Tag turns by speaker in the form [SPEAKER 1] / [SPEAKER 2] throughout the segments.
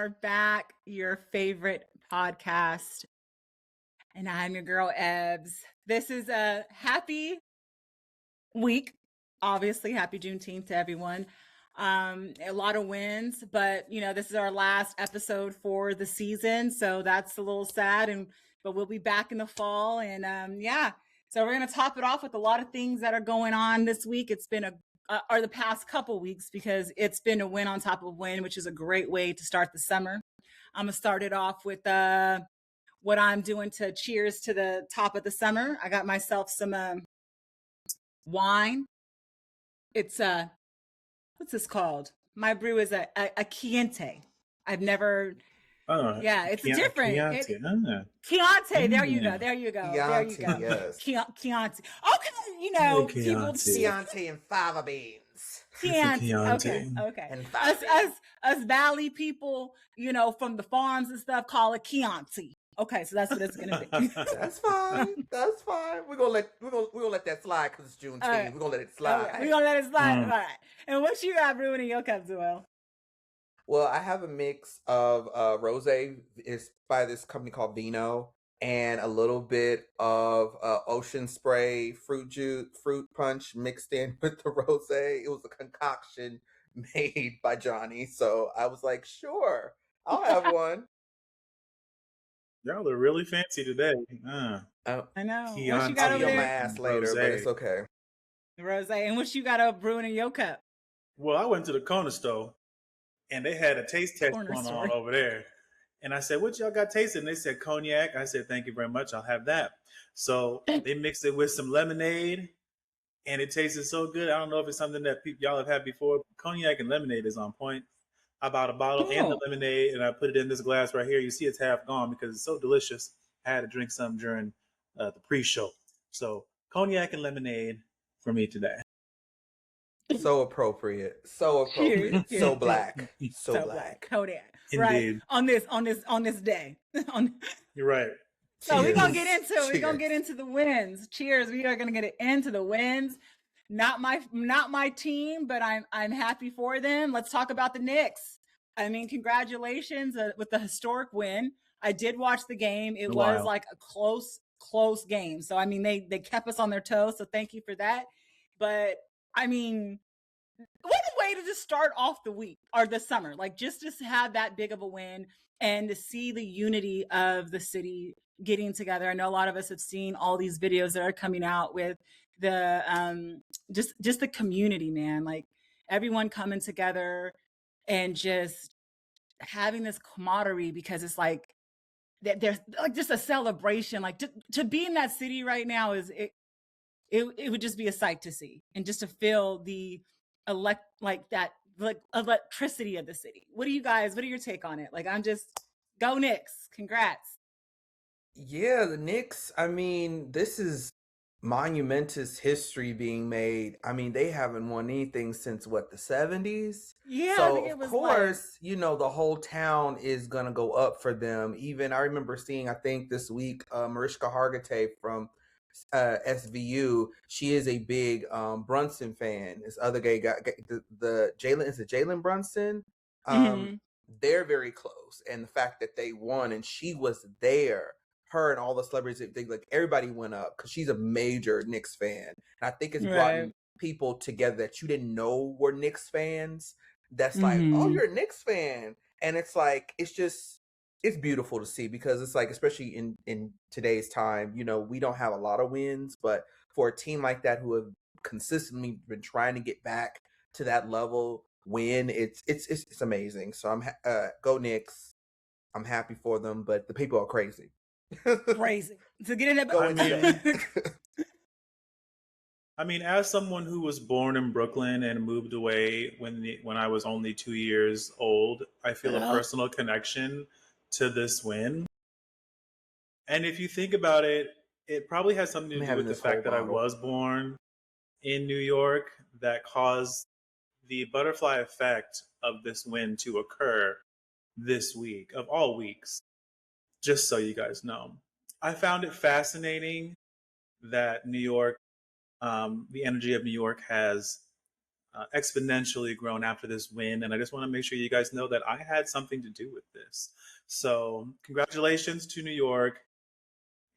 [SPEAKER 1] are back, your favorite podcast. And I'm your girl, Ebbs. This is a happy week. Obviously, happy Juneteenth to everyone. A lot of wins, but this is our last episode for the season, so that's a little sad. But we'll be back in the fall, and so we're gonna top it off with a lot of things that are going on this week. It's been or the past couple weeks, because it's been a win on top of win, which is a great way to start the summer. I'm gonna start it off with what I'm doing to cheers to the top of the summer. I got myself some wine. It's what's this called? My brew is a Chianti. I've never. It's different. Chianti. There you go.
[SPEAKER 2] Chianti, yes.
[SPEAKER 1] Chianti. Okay, people.
[SPEAKER 2] Chianti and fava beans.
[SPEAKER 1] Chianti. Okay.
[SPEAKER 2] And
[SPEAKER 1] us Valley people, from the farms and stuff, call it Chianti. Okay, so that's what it's gonna be.
[SPEAKER 2] That's fine. We're gonna let that slide because it's Juneteenth. Right. We're gonna let it slide.
[SPEAKER 1] Okay. We're gonna let it slide. All right. And what you got brewing in your cup, Joel?
[SPEAKER 2] Well, I have a mix of rosé. It's by this company called Vino, and a little bit of ocean spray fruit punch mixed in with the rosé. It was a concoction made by Johnny, so I was like, sure, I'll have one.
[SPEAKER 3] Y'all are really fancy today.
[SPEAKER 1] I know.
[SPEAKER 2] What you got over there? My ass later, rosé. But it's okay.
[SPEAKER 1] Rosé. And what you got up brewing in your cup?
[SPEAKER 3] Well, I went to the corner store, and they had a taste test going on over there. And I said, what y'all got tasting? They said cognac. I said, thank you very much. I'll have that. So they mixed it with some lemonade, and it tasted so good. I don't know if it's something that y'all have had before. Cognac and lemonade is on point. I bought a bottle and the lemonade, and I put it in this glass right here. You see it's half gone because it's so delicious. I had to drink some during the pre-show. So cognac and lemonade for me today.
[SPEAKER 2] So appropriate. So appropriate. So black. So black.
[SPEAKER 1] Cognac.
[SPEAKER 3] Indeed.
[SPEAKER 1] Right. On this day.
[SPEAKER 3] You're right.
[SPEAKER 1] So we're gonna get into the wins. Cheers. We are gonna get into the wins. Not my team, but I'm happy for them. Let's talk about the Knicks. I mean, congratulations with the historic win. I did watch the game. It was like a close game. So I mean, they kept us on their toes. So thank you for that. But I mean, what a way to just start off the week or the summer. Like just to have that big of a win and to see the unity of the city getting together. I know a lot of us have seen all these videos that are coming out with the just the community, man, like everyone coming together and just having this camaraderie, because it's like there's like just a celebration. Like to be in that city right now is it would just be a sight to see, and just to feel the electricity of the city. What are your take on it? Like, I'm just go Knicks. Congrats.
[SPEAKER 2] Yeah, the Knicks, I mean, this is monumentous history being made. I mean, they haven't won anything since the 70s?
[SPEAKER 1] Yeah,
[SPEAKER 2] so of course, the whole town is gonna go up for them. Even I remember seeing, I think this week, Mariska Hargitay from SVU. She is a big Brunson fan. This other gay guy, the Jalen Brunson. They're very close, and the fact that they won and she was there. Her and all the celebrities, everybody went up because she's a major Knicks fan. And I think it's brought people together that you didn't know were Knicks fans. That's like, oh, you're a Knicks fan. And it's like, it's beautiful to see, because it's like, especially in today's time, we don't have a lot of wins, but for a team like that who have consistently been trying to get back to that level, it's amazing. So I'm go Knicks. I'm happy for them, but the people are crazy.
[SPEAKER 1] Crazy. So get in that.
[SPEAKER 3] I mean, as someone who was born in Brooklyn and moved away when I was only 2 years old, I feel a personal connection to this win. And if you think about it, it probably has something to do with the fact that I was born in New York that caused the butterfly effect of this win to occur this week, of all weeks. Just so you guys know, I found it fascinating that New York, the energy of New York has exponentially grown after this win. And I just want to make sure you guys know that I had something to do with this. So congratulations to New York,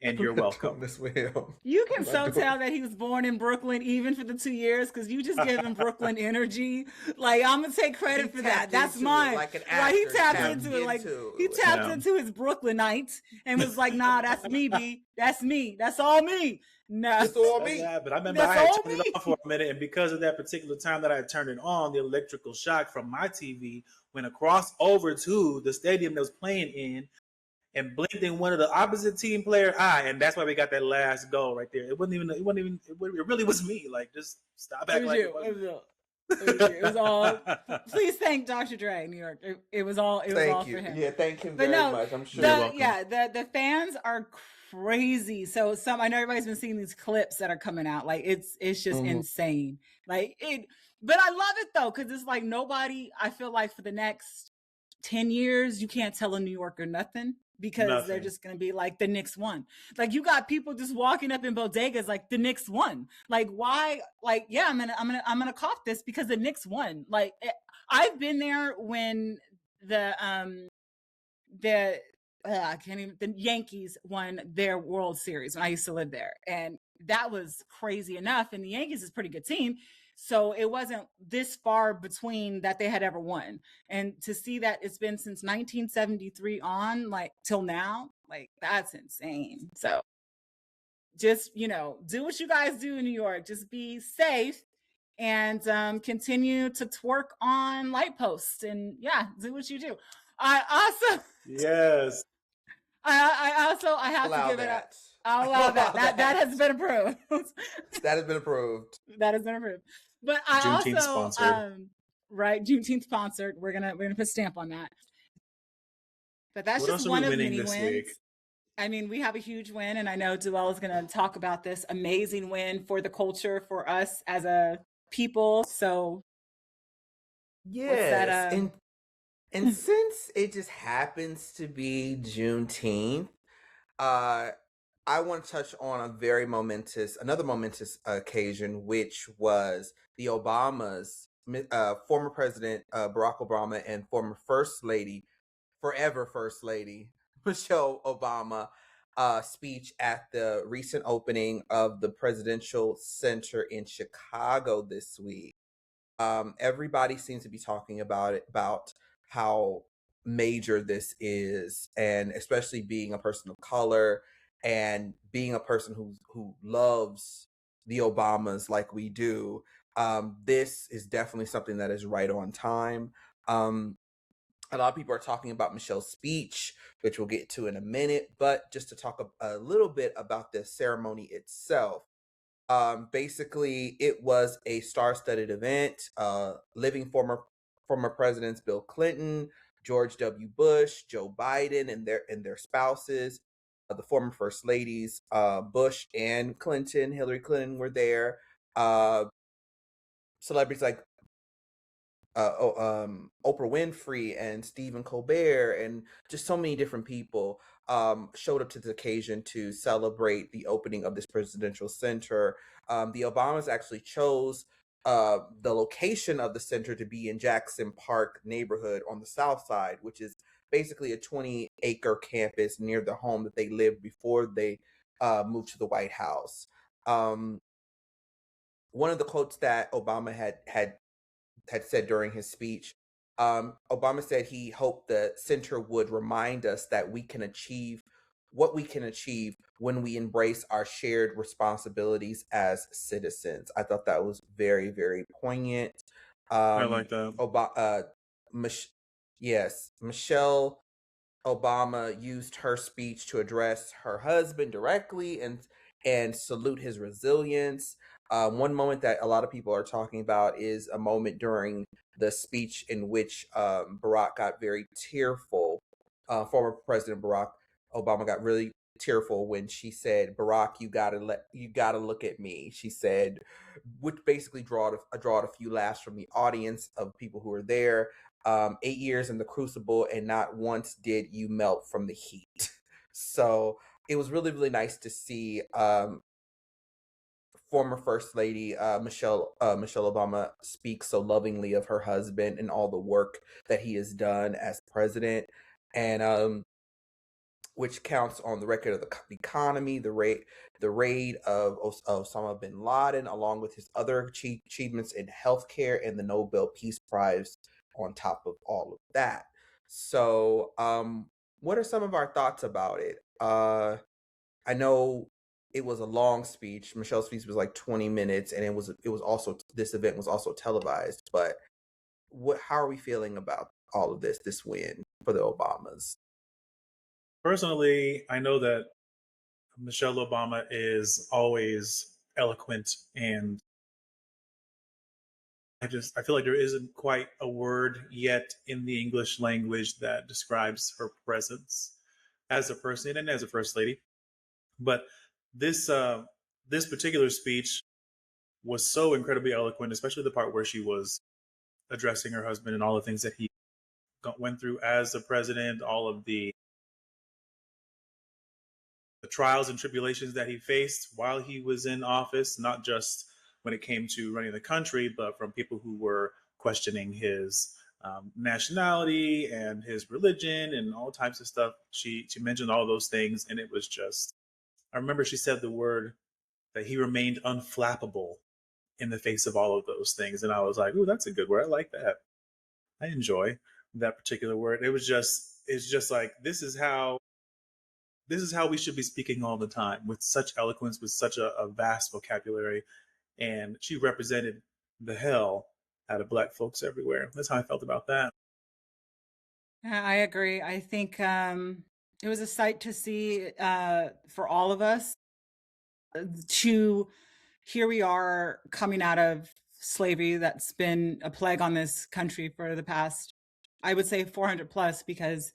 [SPEAKER 3] and you're welcome.
[SPEAKER 2] Miss Will.
[SPEAKER 1] You can so tell that he was born in Brooklyn, even for the 2 years, because you just gave him Brooklyn energy. Like, I'm gonna take credit for that. That's mine.
[SPEAKER 2] Like an
[SPEAKER 1] actor, he tapped
[SPEAKER 2] into
[SPEAKER 1] it. Like he tapped into his Brooklynite and was like, "Nah, that's me, B. That's me. That's all me. No,
[SPEAKER 2] it's all me."
[SPEAKER 3] Yeah, but I remember I had turned it on for a minute, and because of that particular time that I had turned it on, the electrical shock from my TV went across over to the stadium that was playing in, and blinked in one of the opposite team player eye, and that's why we got that last goal right there. It really was me. Like, just stop acting like it wasn't.
[SPEAKER 1] It was all. Please thank Dr. Dre, New York. It was all. It was all for him.
[SPEAKER 2] Yeah, thank him very much. I'm sure.
[SPEAKER 1] The fans are crazy. So I know everybody's been seeing these clips that are coming out. Like it's just insane. Like it, but I love it though, because it's like nobody. I feel like for the next 10 years, you can't tell a New Yorker nothing. Because they're just going to be like, the Knicks won. Like, you got people just walking up in bodegas like, the Knicks won. Like, why? Like, yeah, I'm gonna cough this because the Knicks won. Like, I've been there when the Yankees won their World Series when I used to live there, and that was crazy enough. And the Yankees is a pretty good team. So it wasn't this far between that they had ever won. And to see that it's been since 1973 on, like, till now, like, that's insane. So just, do what you guys do in New York. Just be safe and continue to twerk on light posts. And yeah, do what you do. I have to give it up. I'll allow that. That has been approved.
[SPEAKER 2] That has been approved.
[SPEAKER 1] But I
[SPEAKER 3] Juneteenth
[SPEAKER 1] also
[SPEAKER 3] sponsored.
[SPEAKER 1] Right, Juneteenth sponsored. We're gonna put a stamp on that. But that's just one of many wins. Week? I mean, we have a huge win, and I know Duell is gonna talk about this amazing win for the culture, for us as a people. So
[SPEAKER 2] yes, and since it just happens to be Juneteenth, I want to touch on another momentous occasion, which was the Obamas, former President Barack Obama and former forever First Lady Michelle Obama speech at the recent opening of the Presidential Center in Chicago this week. Everybody seems to be talking about how major this is, and especially being a person of color and being a person who loves the Obamas like we do. This is definitely something that is right on time. A lot of people are talking about Michelle's speech, which we'll get to in a minute, but just to talk a little bit about the ceremony itself. Basically, it was a star-studded event. Living former presidents Bill Clinton, George W. Bush, Joe Biden, and their spouses, the former first ladies, Bush and Clinton, Hillary Clinton were there. Celebrities like Oprah Winfrey and Stephen Colbert and just so many different people showed up to the occasion to celebrate the opening of this presidential center. The Obamas actually chose the location of the center to be in Jackson Park neighborhood on the south side, which is basically a 20-acre campus near the home that they lived before they moved to the White House. One of the quotes that Obama had said during his speech, Obama said he hoped the center would remind us that we can achieve what we can achieve when we embrace our shared responsibilities as citizens. I thought that was very, very poignant.
[SPEAKER 3] I like that.
[SPEAKER 2] Michelle Obama used her speech to address her husband directly and salute his resilience. One moment that a lot of people are talking about is a moment during the speech in which Barack got very tearful. Former President Barack Obama got really tearful when she said, "Barack, you gotta look at me." She said, which basically drawed a few laughs from the audience of people who were there. 8 years in the crucible, and not once did you melt from the heat. So it was really, really nice to see former First Lady Michelle Obama speaks so lovingly of her husband and all the work that he has done as president, and which counts on the record of the economy, the raid of Osama bin Laden, along with his other achievements in healthcare and the Nobel Peace Prize on top of all of that. So, what are some of our thoughts about it? I know it was a long speech. Michelle's speech was like 20 minutes, and it was also, this event was also televised. But how are we feeling about all of this win for the Obamas?
[SPEAKER 3] Personally, I know that Michelle Obama is always eloquent, and I feel like there isn't quite a word yet in the English language that describes her presence as a person and as a first lady. But this this particular speech was so incredibly eloquent, especially the part where she was addressing her husband and all the things that he went through as a president, all of the trials and tribulations that he faced while he was in office, not just when it came to running the country, but from people who were questioning his nationality and his religion and all types of stuff. She mentioned all those things, and it was just, I remember she said the word that he remained unflappable in the face of all of those things. And I was like, ooh, that's a good word. I like that. I enjoy that particular word. It's just like, this is how we should be speaking all the time, with such eloquence, with such a vast vocabulary. And she represented the hell out of Black folks everywhere. That's how I felt about that.
[SPEAKER 1] Yeah, I agree. I think it was a sight to see for all of us. To here we are coming out of slavery that's been a plague on this country for the past, I would say, 400 plus, because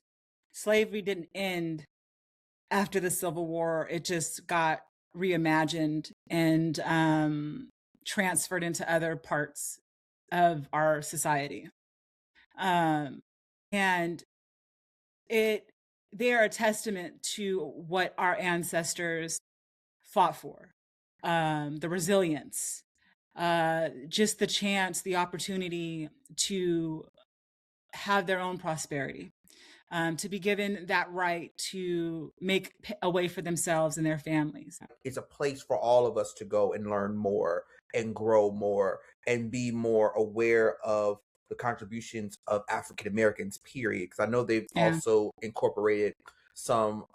[SPEAKER 1] slavery didn't end after the Civil War. It just got reimagined and transferred into other parts of our society. And they are a testament to what our ancestors fought for. The resilience, just the chance, the opportunity to have their own prosperity, to be given that right to make a way for themselves and their families.
[SPEAKER 2] It's a place for all of us to go and learn more and grow more and be more aware of the contributions of African Americans, period. Because I know they've also incorporated some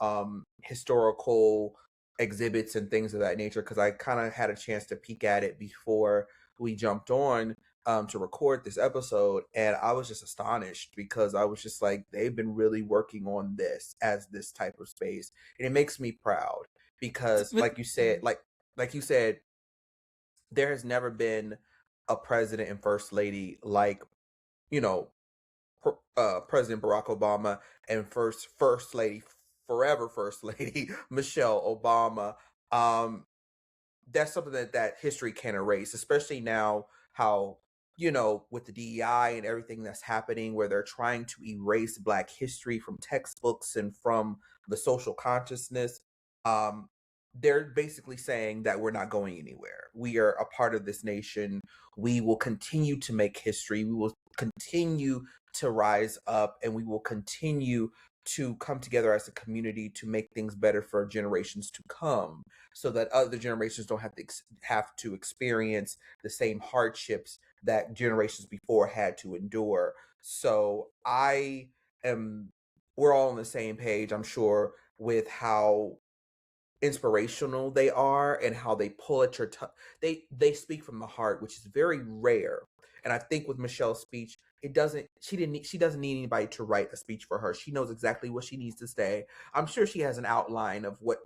[SPEAKER 2] historical exhibits and things of that nature, because I kind of had a chance to peek at it before we jumped on to record this episode, and I was just astonished, because I was just like, they've been really working on this as this type of space, and it makes me proud, because like you said, there has never been a president and first lady like, President Barack Obama and first lady, forever first lady Michelle Obama. That's something that history can erase, especially now how, with the DEI and everything that's happening, where they're trying to erase Black history from textbooks and from the social consciousness. They're basically saying that we're not going anywhere. We are a part of this nation. We will continue to make history. We will continue to rise up, and we will continue to come together as a community to make things better for generations to come, so that other generations don't have to experience the same hardships that generations before had to endure. So we're all on the same page, I'm sure, with how inspirational they are and how they pull at your they speak from the heart, which is very rare. And I think with Michelle's speech, she doesn't need anybody to write a speech for her. She knows exactly what she needs to say. I'm sure she has an outline of what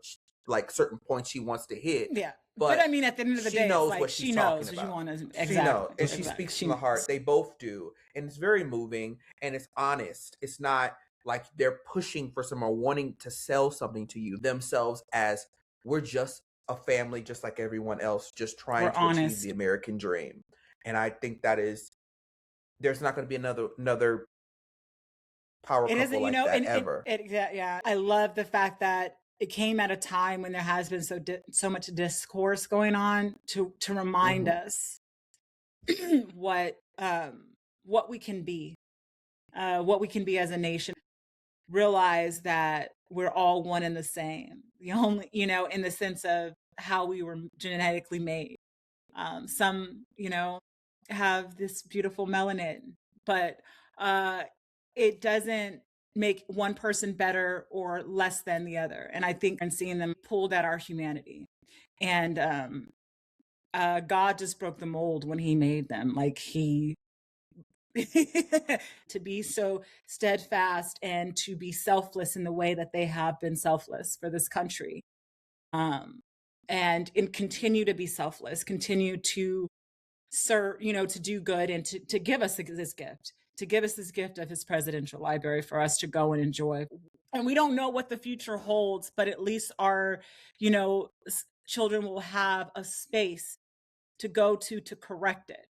[SPEAKER 2] like certain points she wants to hit.
[SPEAKER 1] Yeah. But I mean, at the end of the day,
[SPEAKER 2] she knows
[SPEAKER 1] it's like
[SPEAKER 2] what she's talking about.
[SPEAKER 1] She knows exactly.
[SPEAKER 2] She knows, and she speaks from the heart. They both do, and it's very moving, and it's honest. It's not like they're pushing for someone, wanting to sell something to you themselves, as we're just a family just like everyone else, just trying to achieve the American dream. And I think there's not going to be another power couple like that ever.
[SPEAKER 1] Yeah, I love the fact that it came at a time when there has been so much discourse going on to remind us what we can be, what we can be as a nation. Realize that we're all one and the same. The only, in the sense of how we were genetically made. Some, have this beautiful melanin, but it doesn't make one person better or less than the other. And I think I'm seeing them pulled at our humanity. And God just broke the mold when he made them. Like to be so steadfast and to be selfless in the way that they have been selfless for this country. And continue to be selfless, continue to serve, to do good, and to give us this gift of his presidential library for us to go and enjoy. And we don't know what the future holds, but at least our, children will have a space to go to correct it.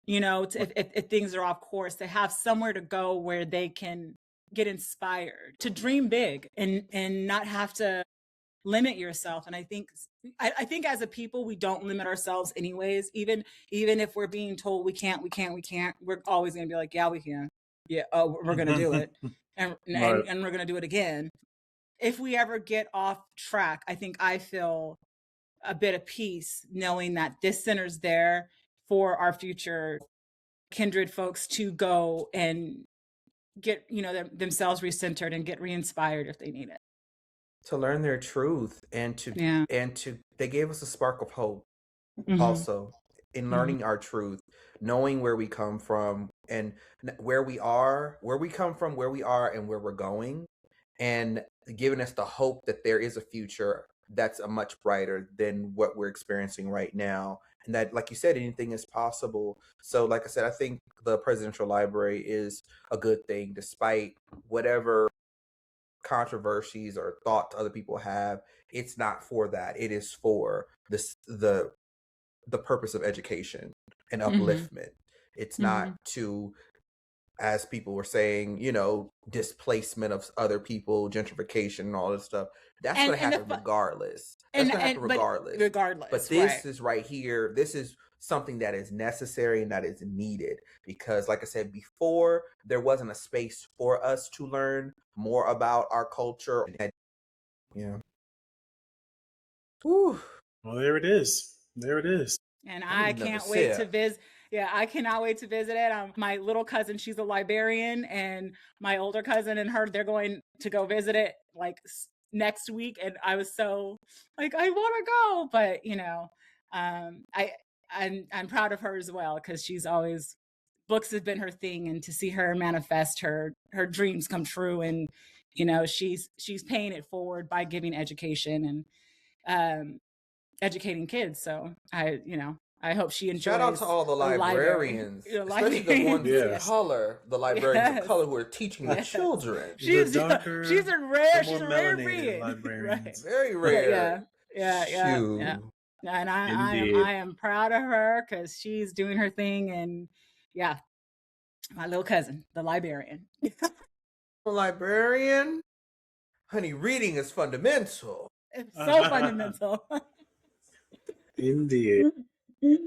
[SPEAKER 1] If things are off course, they have somewhere to go where they can get inspired to dream big and not have to limit yourself. And I think as a people, we don't limit ourselves anyways. Even if we're being told we can't, we're always going to be like, yeah, we can. Yeah. Oh, we're going to do it. And we're going to do it again. If we ever get off track, I feel a bit of peace knowing that this center's there for our future kindred folks to go and get, themselves recentered and get re-inspired if they need it.
[SPEAKER 2] To learn their truth and they gave us a spark of hope also in learning our truth, knowing where we come from and where we come from, where we are and where we're going, and giving us the hope that there is a future that's a much brighter than what we're experiencing right now. And that, like you said, anything is possible. So like I said, I think the presidential library is a good thing, despite whatever controversies or thoughts other people have. It's not for that. It is for the purpose of education and upliftment. It's not to, as people were saying, displacement of other people, gentrification and all this stuff. That's going to happen regardless. That's going to happen regardless. But this is right here. This is something that is necessary and that is needed, because like I said before, there wasn't a space for us to learn more about our culture. Yeah.
[SPEAKER 3] Whew. Well, there it is.
[SPEAKER 1] And I can't wait to visit. Yeah, I cannot wait to visit it. My little cousin, she's a librarian, and my older cousin and her, they're going to go visit it like next week. And I was so like, I want to go, but I'm proud of her as well, because she's always, books have been her thing, and to see her manifest her dreams come true, and she's paying it forward by giving education and educating kids. So I hope she enjoys.
[SPEAKER 2] Shout out to all the librarians, especially the ones of color, the librarians of color who are teaching the children.
[SPEAKER 1] She's a rare breed.
[SPEAKER 3] Right.
[SPEAKER 2] Very rare.
[SPEAKER 1] Yeah. And I am proud of her, because she's doing her thing. And yeah, my little cousin, the librarian.
[SPEAKER 2] The librarian? Honey, reading is fundamental.
[SPEAKER 1] It's so fundamental.
[SPEAKER 3] Indeed.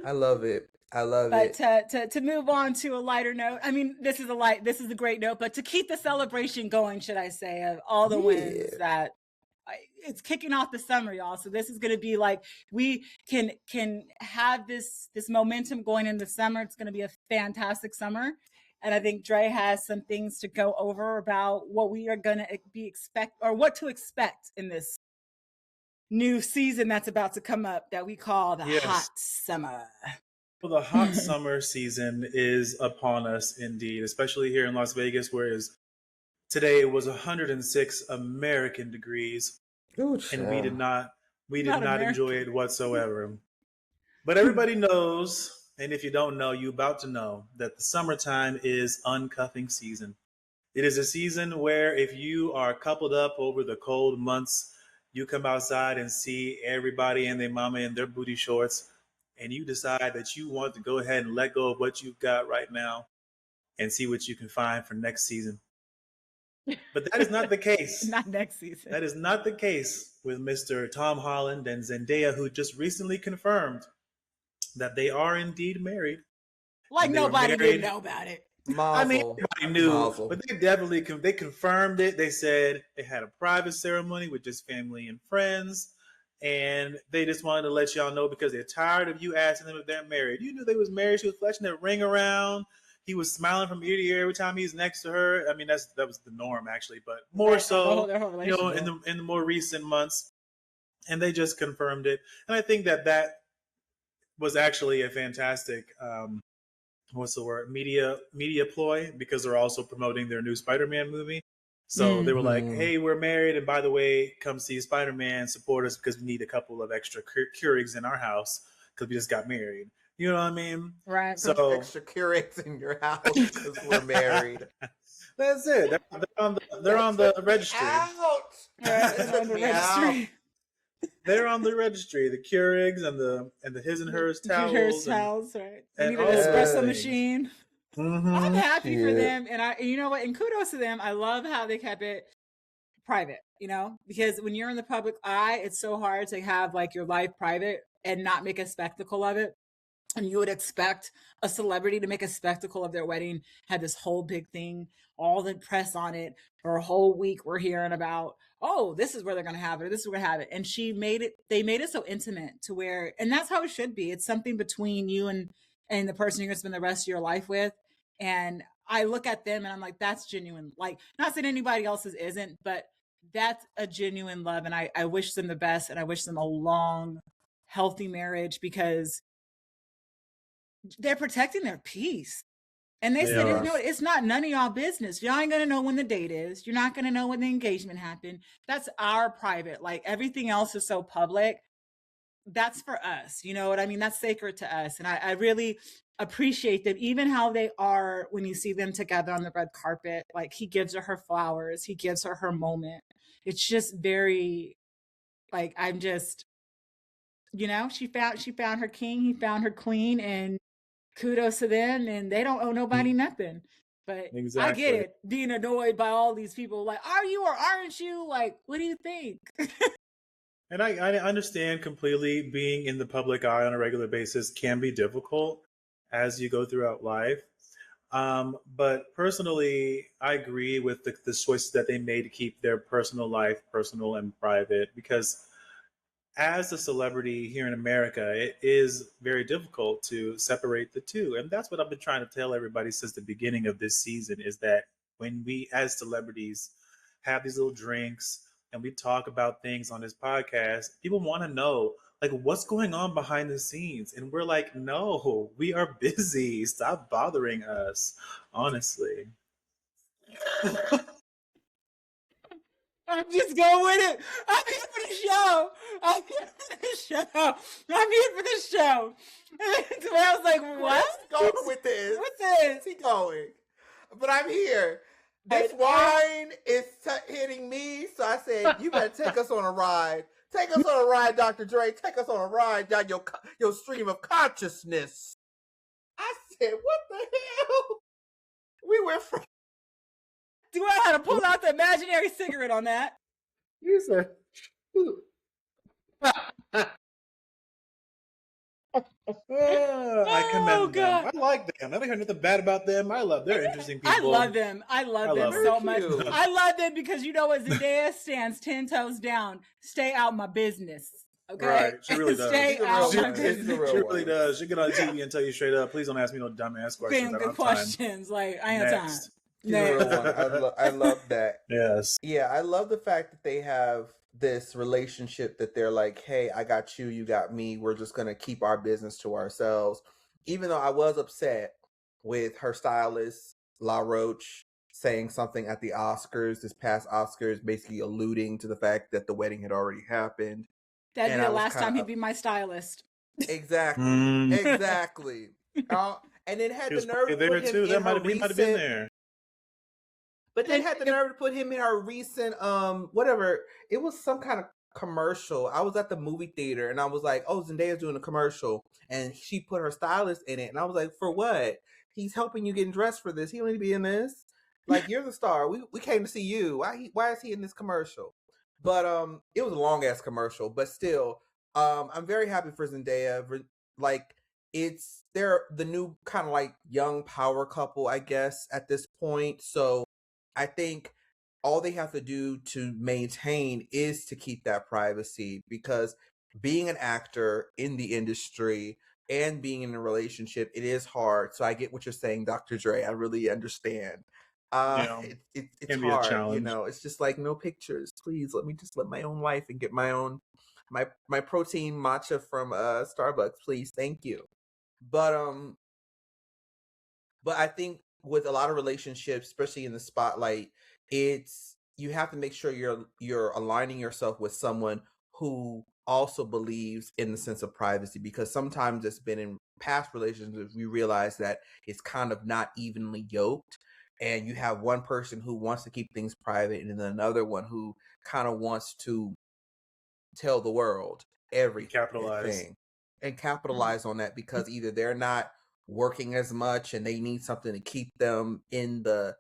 [SPEAKER 2] I love it. But
[SPEAKER 1] to move on to a lighter note, I mean, this is a great note, but to keep the celebration going, should I say, of all the wins that it's kicking off the summer, y'all. So this is going to be like, we can have this momentum going in the summer. It's going to be a fantastic summer. And I think Dre has some things to go over about what we are going to what to expect in this new season that's about to come up, that we call the hot summer.
[SPEAKER 3] Well, the hot summer season is upon us, indeed, especially here in Las Vegas, whereas today it was 106 American degrees, and we did not enjoy it whatsoever. But everybody knows, and if you don't know, you're about to know, that the summertime is uncuffing season. It is a season where if you are coupled up over the cold months, you come outside and see everybody and their mama in their booty shorts, and you decide that you want to go ahead and let go of what you've got right now and see what you can find for next season. But that is not the case.
[SPEAKER 1] Not next season.
[SPEAKER 3] That is not the case with Mr. Tom Holland and Zendaya, who just recently confirmed that they are indeed married.
[SPEAKER 1] Like nobody didn't know about it.
[SPEAKER 2] Mazel.
[SPEAKER 3] I mean, everybody knew,
[SPEAKER 2] Mazel.
[SPEAKER 3] but they definitely they confirmed it. They said they had a private ceremony with just family and friends, and they just wanted to let y'all know because they're tired of you asking them if they're married. You knew they was married. She was flashing that ring around. He was smiling from ear to ear every time he's next to her. I mean, that was the norm actually, but more so,
[SPEAKER 1] their whole relationship.
[SPEAKER 3] in the more recent months, and they just confirmed it. And I think that was actually a fantastic. What's the word? Media ploy, because they're also promoting their new Spider-Man movie. So they were like, "Hey, we're married, and by the way, come see Spider-Man. Support us because we need a couple of extra Keurigs in our house because we just got married." You know what I mean?
[SPEAKER 1] Right.
[SPEAKER 2] So extra Keurigs in your house because we're married.
[SPEAKER 3] That's it. They're on the registry.
[SPEAKER 1] They're on the registry.
[SPEAKER 3] They're on the registry. The Keurigs and the his and hers towels.
[SPEAKER 1] Right? They need an
[SPEAKER 3] all those
[SPEAKER 1] espresso
[SPEAKER 3] things.
[SPEAKER 1] machine.
[SPEAKER 3] Mm-hmm.
[SPEAKER 1] I'm happy for them, and you know what? And kudos to them. I love how they kept it private. You know, because when you're in the public eye, it's so hard to have like your life private and not make a spectacle of it. And you would expect a celebrity to make a spectacle of their wedding, had this whole big thing, all the press on it for a whole week. We're hearing about, oh, this is where they're going to have it, or this is where they have it. And they made it so intimate to where, and that's how it should be. It's something between you and the person you're going to spend the rest of your life with. And I look at them and I'm like, that's genuine. Like, not saying anybody else's isn't, but that's a genuine love. And I wish them the best, and I wish them a long, healthy marriage, because they're protecting their peace. And they said, you know, it's not none of y'all business. Y'all ain't gonna know when the date is. You're not gonna know when the engagement happened. That's our private. Like, everything else is so public. That's for us. You know what I mean? That's sacred to us. And I really appreciate them, even how they are when you see them together on the red carpet. Like, he gives her flowers. He gives her moment. It's just very, like, I'm just, you know, she found her king. He found her queen, and kudos to them, and they don't owe nobody nothing. But exactly. I get it, being annoyed by all these people, like, are you or aren't you? Like, what do you think?
[SPEAKER 3] And I understand completely, being in the public eye on a regular basis can be difficult as you go throughout life. But personally, I agree with the choices that they made to keep their personal life personal and private, because as a celebrity here in America, it is very difficult to separate the two. And that's what I've been trying to tell everybody since the beginning of this season, is that when we as celebrities have these little drinks and we talk about things on this podcast, people want to know, like, what's going on behind the scenes. And we're like, no, we are busy. Stop bothering us, honestly.
[SPEAKER 1] I'm just going with it. I'm here for the show. I'm here for the show. I'm here for the show. So I was like, what?
[SPEAKER 2] Where's going with this?
[SPEAKER 1] What's this?
[SPEAKER 2] Where's he going? But I'm here. This wine is hitting me, so I said, you better take us on a ride. Take us on a ride, Dr. Dre. Take us on a ride down your stream of consciousness. I said, what the hell? We went from...
[SPEAKER 1] Do I have to pull out the imaginary cigarette on that?
[SPEAKER 3] You said... I commend them. I like them. I never heard nothing bad about them. I love them. They're interesting people.
[SPEAKER 1] I love them. I love them so much. I love them because, you know what, Zendaya stands 10 toes down. Stay out my business. Okay?
[SPEAKER 3] Right. She really does.
[SPEAKER 1] Stay out my business.
[SPEAKER 3] She really does. She get on TV and tell you straight up, please don't ask me no dumbass questions.
[SPEAKER 1] Good questions. Like, I ain't time.
[SPEAKER 2] I love that.
[SPEAKER 3] Yes.
[SPEAKER 2] Yeah, I love the fact that they have this relationship that they're like, hey, I got you, you got me. We're just going to keep our business to ourselves. Even though I was upset with her stylist, La Roche, saying something at the Oscars, this past Oscars, basically alluding to the fact that the wedding had already happened.
[SPEAKER 1] That'd be the last time he'd be my stylist.
[SPEAKER 2] Exactly. Exactly. And it had the nerve to put him in her recent... He might have been there. But they had the nerve to put him in our recent, whatever. It was some kind of commercial. I was at the movie theater and I was like, oh, Zendaya's doing a commercial. And she put her stylist in it. And I was like, for what? He's helping you get dressed for this. He don't need to be in this. Like, you're the star. We came to see you. Why is he in this commercial? But it was a long ass commercial, but still, I'm very happy for Zendaya. Like, they're the new kind of like young power couple, I guess, at this point. So I think all they have to do to maintain is to keep that privacy, because being an actor in the industry and being in a relationship, it is hard. So I get what you're saying, Dr. Dre. I really understand.
[SPEAKER 3] Yeah,
[SPEAKER 2] It's
[SPEAKER 3] can be a
[SPEAKER 2] hard,
[SPEAKER 3] challenge.
[SPEAKER 2] it's just like, no pictures, please. Let me just live my own life and get my own my protein matcha from Starbucks, please, thank you. But but I think with a lot of relationships, especially in the spotlight, it's you have to make sure you're aligning yourself with someone who also believes in the sense of privacy, because sometimes it's been in past relationships we realize that it's kind of not evenly yoked, and you have one person who wants to keep things private and then another one who kind of wants to tell the world
[SPEAKER 3] Capitalize.
[SPEAKER 2] everything and capitalize on that, because either they're not working as much and they need something to keep them in the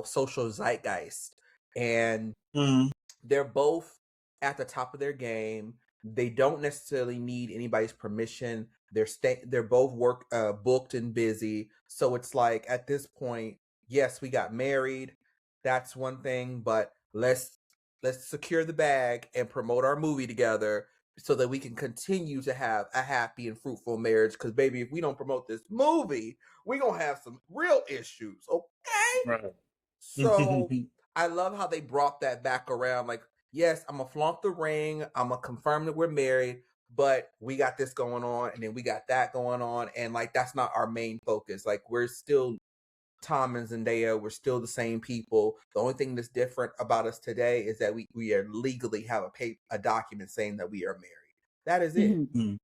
[SPEAKER 2] social zeitgeist, and
[SPEAKER 3] Mhm.
[SPEAKER 2] they're both at the top of their game. They don't necessarily need anybody's permission. They're both booked and busy. So it's like, at this point, yes, we got married. That's one thing, but let's secure the bag and promote our movie together so that we can continue to have a happy and fruitful marriage. Because, baby, if we don't promote this movie, we're gonna have some real issues. Okay.
[SPEAKER 3] Right.
[SPEAKER 2] So I love how they brought that back around. Like, yes, I'm gonna flaunt the ring. I'm gonna confirm that we're married, but we got this going on, and then we got that going on, and like, that's not our main focus. Like, we're still Tom and Zendaya. We're still the same people. The only thing that's different about us today is that we are legally have a document saying that we are married. That is it.
[SPEAKER 3] Mhm.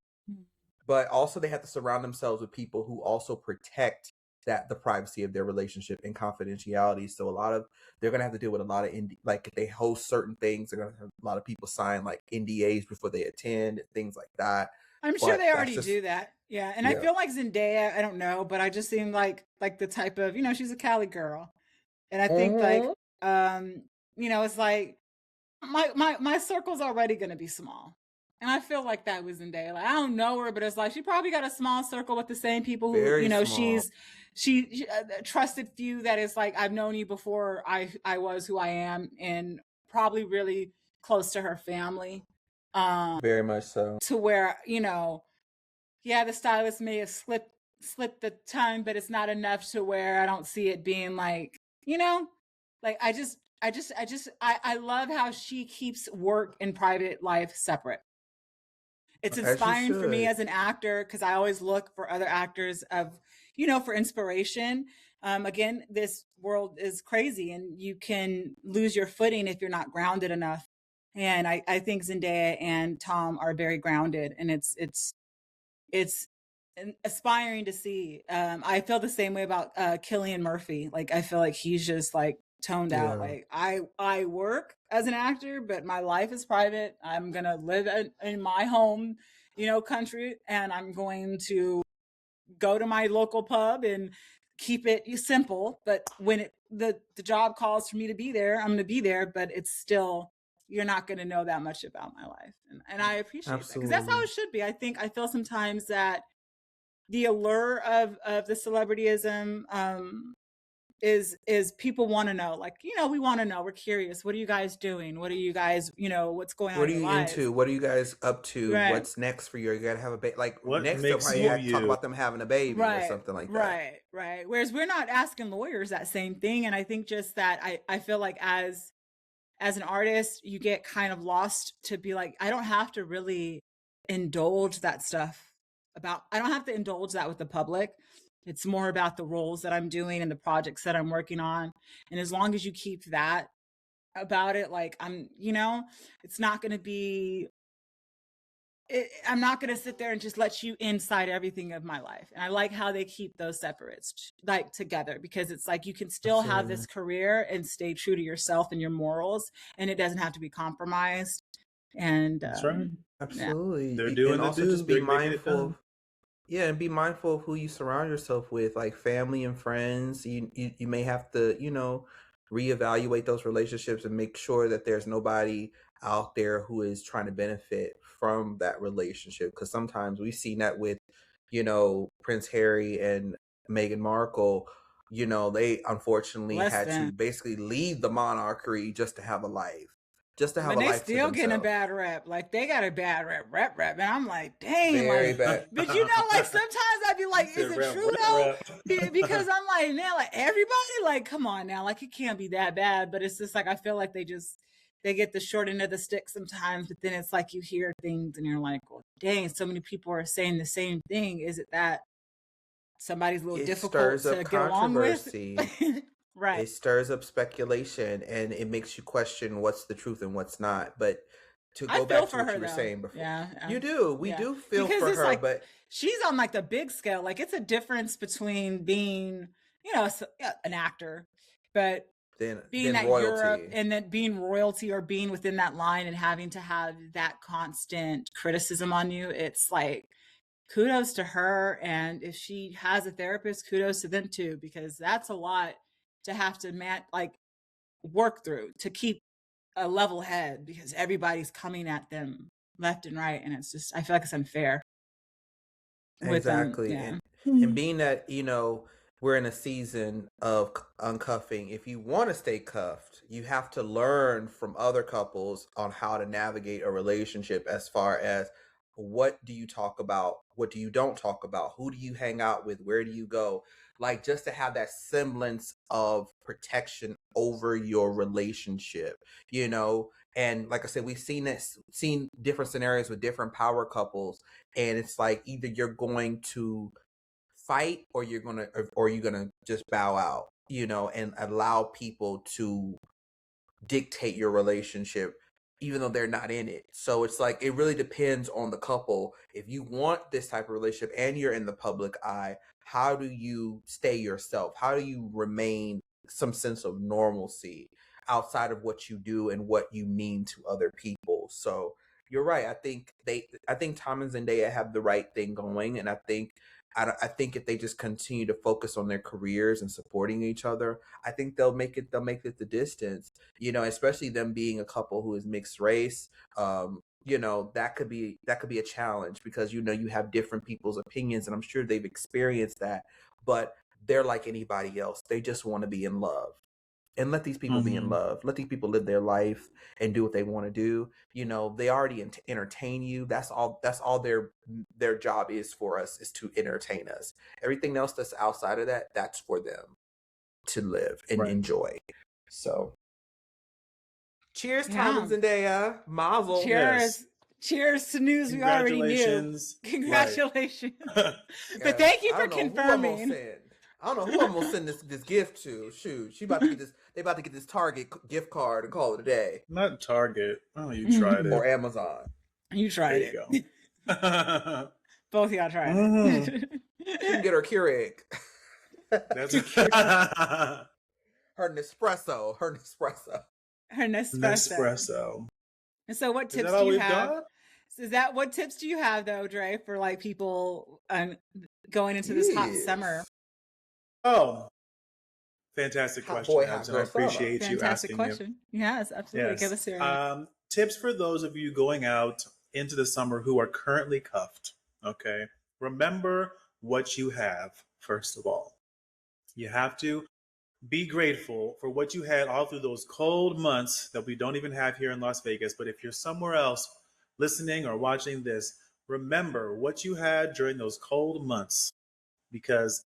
[SPEAKER 2] But also, they have to surround themselves with people who also protect the privacy of their relationship and confidentiality. So they're gonna have to deal with a lot of like, if they host certain things, they're gonna have a lot of people sign like NDAs before they attend, things like that.
[SPEAKER 1] I'm sure
[SPEAKER 2] But
[SPEAKER 1] they
[SPEAKER 2] that's
[SPEAKER 1] already
[SPEAKER 2] just
[SPEAKER 1] do that. Yeah. And I
[SPEAKER 2] yeah.
[SPEAKER 1] feel like Zendaya, I don't know, but I just seem like the type of, she's a Cali girl. And I think like, it's like my circle's already going to be small. And I feel like that was Zendaya. Like, I don't know her, but it's like she probably got a small circle with the same people who,
[SPEAKER 2] Very small.
[SPEAKER 1] she a trusted few that is like, I've known you before I was who I am, and probably really close to her family.
[SPEAKER 2] Very much so.
[SPEAKER 1] To where, yeah, the stylist may have slipped the tongue, but it's not enough to where I don't see it being like, like I love how she keeps work and private life separate. It's
[SPEAKER 2] As you
[SPEAKER 1] inspiring for me
[SPEAKER 2] should.
[SPEAKER 1] as an actor, because I always look for other actors for inspiration. Again, this world is crazy, and you can lose your footing if you're not grounded enough. And I think Zendaya and Tom are very grounded, and it's aspiring to see. I feel the same way about Cillian Murphy. Like, I feel like he's just like toned out.
[SPEAKER 2] Yeah.
[SPEAKER 1] Like, I work as an actor, but my life is private. I'm gonna live in my home, country, and I'm going to go to my local pub and keep it simple. But when the job calls for me to be there, I'm gonna be there. But it's still, you're not going to know that much about my life, and I appreciate that, because that's how
[SPEAKER 2] Absolutely.
[SPEAKER 1] it should be. I feel sometimes that the allure of the celebrityism is people want to know, like, we want to know, we're curious, what are you guys doing, what are you guys, what's going on
[SPEAKER 2] What
[SPEAKER 1] in
[SPEAKER 2] are
[SPEAKER 1] your
[SPEAKER 2] you
[SPEAKER 1] lives.
[SPEAKER 2] into? What are you guys up to?
[SPEAKER 1] Right,
[SPEAKER 2] What's next for you? You gotta have a baby. Like,
[SPEAKER 3] What
[SPEAKER 2] next, they'll
[SPEAKER 3] makes
[SPEAKER 2] probably
[SPEAKER 3] you
[SPEAKER 2] talk
[SPEAKER 3] you?
[SPEAKER 2] about them having a baby or
[SPEAKER 1] right,
[SPEAKER 2] something like that.
[SPEAKER 1] right. Whereas we're not asking lawyers that same thing. And I think just that I feel like as an artist, you get kind of lost to be like, I don't have to really indulge that stuff I don't have to indulge that with the public. It's more about the roles that I'm doing and the projects that I'm working on. And as long as you keep that about it, like, it's not going to be, I'm not going to sit there and just let you inside everything of my life. And I like how they keep those separates like together, because it's like, you can still have
[SPEAKER 2] Absolutely.
[SPEAKER 1] this career and stay true to yourself and your morals, and it doesn't have to be compromised. And
[SPEAKER 3] That's right.
[SPEAKER 1] yeah.
[SPEAKER 2] Absolutely.
[SPEAKER 3] They're
[SPEAKER 2] And
[SPEAKER 3] doing the
[SPEAKER 2] also
[SPEAKER 3] do.
[SPEAKER 2] just be
[SPEAKER 3] They're getting it
[SPEAKER 2] mindful of
[SPEAKER 3] done.
[SPEAKER 2] Yeah, and be mindful of who you surround yourself with, like family and friends. You may have to, reevaluate those relationships and make sure that there's nobody out there who is trying to benefit from that relationship. Because sometimes we've seen that with, Prince Harry and Meghan Markle. They unfortunately
[SPEAKER 1] Bless
[SPEAKER 2] had
[SPEAKER 1] them.
[SPEAKER 2] to basically leave the monarchy just to have a life, just to have
[SPEAKER 1] But
[SPEAKER 2] a
[SPEAKER 1] they
[SPEAKER 2] life to
[SPEAKER 1] still getting a
[SPEAKER 2] themselves.
[SPEAKER 1] bad rep. Like they got a bad rep. And I'm like, dang,
[SPEAKER 2] Very
[SPEAKER 1] like,
[SPEAKER 2] bad.
[SPEAKER 1] but like sometimes I'd be like, is it true though? Because I'm like, man, like everybody, like, come on now, like it can't be that bad. But it's just like I feel like they get the short end of the stick sometimes. But then it's like you hear things and you're like, well, dang, so many people are saying the same thing. Is it that somebody's a little
[SPEAKER 2] It
[SPEAKER 1] difficult
[SPEAKER 2] stirs up
[SPEAKER 1] to get along with?
[SPEAKER 2] controversy.
[SPEAKER 1] Right.
[SPEAKER 2] It stirs up speculation, and it makes you question what's the truth and what's not. But to
[SPEAKER 1] I
[SPEAKER 2] go
[SPEAKER 1] feel
[SPEAKER 2] back to
[SPEAKER 1] for
[SPEAKER 2] what
[SPEAKER 1] her
[SPEAKER 2] you were
[SPEAKER 1] though.
[SPEAKER 2] saying before,
[SPEAKER 1] Yeah.
[SPEAKER 2] you do. We
[SPEAKER 1] Yeah.
[SPEAKER 2] do feel
[SPEAKER 1] Because
[SPEAKER 2] for
[SPEAKER 1] it's
[SPEAKER 2] her,
[SPEAKER 1] like
[SPEAKER 2] but
[SPEAKER 1] she's on like the big scale. Like it's a difference between being, an actor, but being
[SPEAKER 2] then
[SPEAKER 1] at Europe
[SPEAKER 2] royalty.
[SPEAKER 1] and then being royalty or being within that line and having to have that constant criticism on you. It's like kudos to her. And if she has a therapist, kudos to them too, because that's a lot to have to work through to keep a level head because everybody's coming at them left and right, and it's just I feel like it's unfair with them.
[SPEAKER 2] Exactly.
[SPEAKER 1] Yeah.
[SPEAKER 2] And being that, we're in a season of uncuffing, if you want to stay cuffed, you have to learn from other couples on how to navigate a relationship as far as what do you talk about, what do you don't talk about, who do you hang out with, where do you go? Like just to have that semblance of protection over your relationship, and like I said, we've seen different scenarios with different power couples, and it's like either you're going to fight or you're gonna just bow out, and allow people to dictate your relationship even though they're not in it. So it's like it really depends on the couple. If you want this type of relationship and you're in the public eye, how do you stay yourself? How do you remain some sense of normalcy outside of what you do and what you mean to other people? So you're right. I think Tom and Zendaya have the right thing going, and I think if they just continue to focus on their careers and supporting each other, I think they'll make it the distance, especially them being a couple who is mixed race. That could be a challenge because you have different people's opinions, and I'm sure they've experienced that, but they're like anybody else. They just want to be in love. And let these people be in love. Let these people live their life and do what they want to do. They already entertain you. That's all their job is for us, is to entertain us. Everything else that's outside of that, that's for them to live and enjoy. So cheers, Tom and Zendaya. Mazel.
[SPEAKER 1] Cheers. Cheers to news we already knew. Congratulations. But thank you for confirming.
[SPEAKER 2] I don't know who I'm gonna send this gift to. Shoot, she about to get this. They about to get this Target gift card and call it a day.
[SPEAKER 3] Not Target. Oh, you tried it.
[SPEAKER 2] Or Amazon.
[SPEAKER 1] You tried
[SPEAKER 3] it.
[SPEAKER 1] There you go. Both of y'all tried
[SPEAKER 2] it. She can get her Keurig.
[SPEAKER 3] That's
[SPEAKER 2] her Nespresso.
[SPEAKER 1] And so, what tips do you have? What tips do you have though, Dre, for like people going into this hot summer?
[SPEAKER 3] Oh, fantastic question. I appreciate you asking.
[SPEAKER 1] Fantastic question. Yes, absolutely.
[SPEAKER 3] Yes.
[SPEAKER 1] Give us your
[SPEAKER 3] tips for those of you going out into the summer who are currently cuffed. Okay, remember what you have. First of all, you have to be grateful for what you had all through those cold months that we don't even have here in Las Vegas. But if you're somewhere else listening or watching this, remember what you had during those cold months, because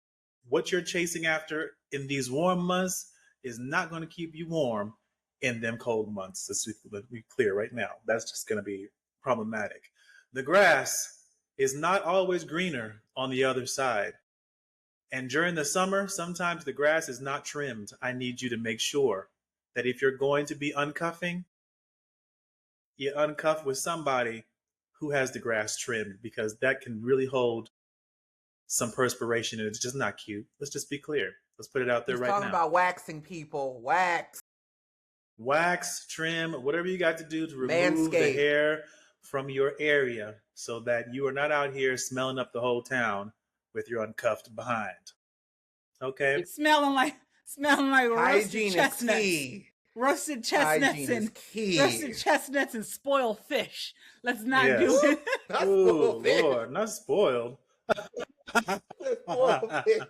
[SPEAKER 3] what you're chasing after in these warm months is not going to keep you warm in them cold months. Let's be clear right now. That's just going to be problematic. The grass is not always greener on the other side. And during the summer, sometimes the grass is not trimmed. I need you to make sure that if you're going to be uncuffing, you uncuff with somebody who has the grass trimmed, because that can really hold some perspiration, and it's just not cute. Let's just be clear. Let's put it out there right now.
[SPEAKER 2] Talking about waxing people. Wax,
[SPEAKER 3] trim, whatever you got to do to remove the hair, from your area so that you are not out here smelling up the whole town with your uncuffed behind. Okay?
[SPEAKER 1] Smelling like roasted
[SPEAKER 2] Hygiene is
[SPEAKER 1] chestnuts.
[SPEAKER 2] key.
[SPEAKER 1] Roasted chestnuts
[SPEAKER 2] Hygiene is
[SPEAKER 1] and
[SPEAKER 2] key.
[SPEAKER 1] roasted chestnuts and spoiled fish. Let's not
[SPEAKER 3] Yes.
[SPEAKER 1] do it.
[SPEAKER 2] Not
[SPEAKER 3] Ooh,
[SPEAKER 2] spoiled fish.
[SPEAKER 3] Lord, not spoiled.
[SPEAKER 2] Spoiled fish.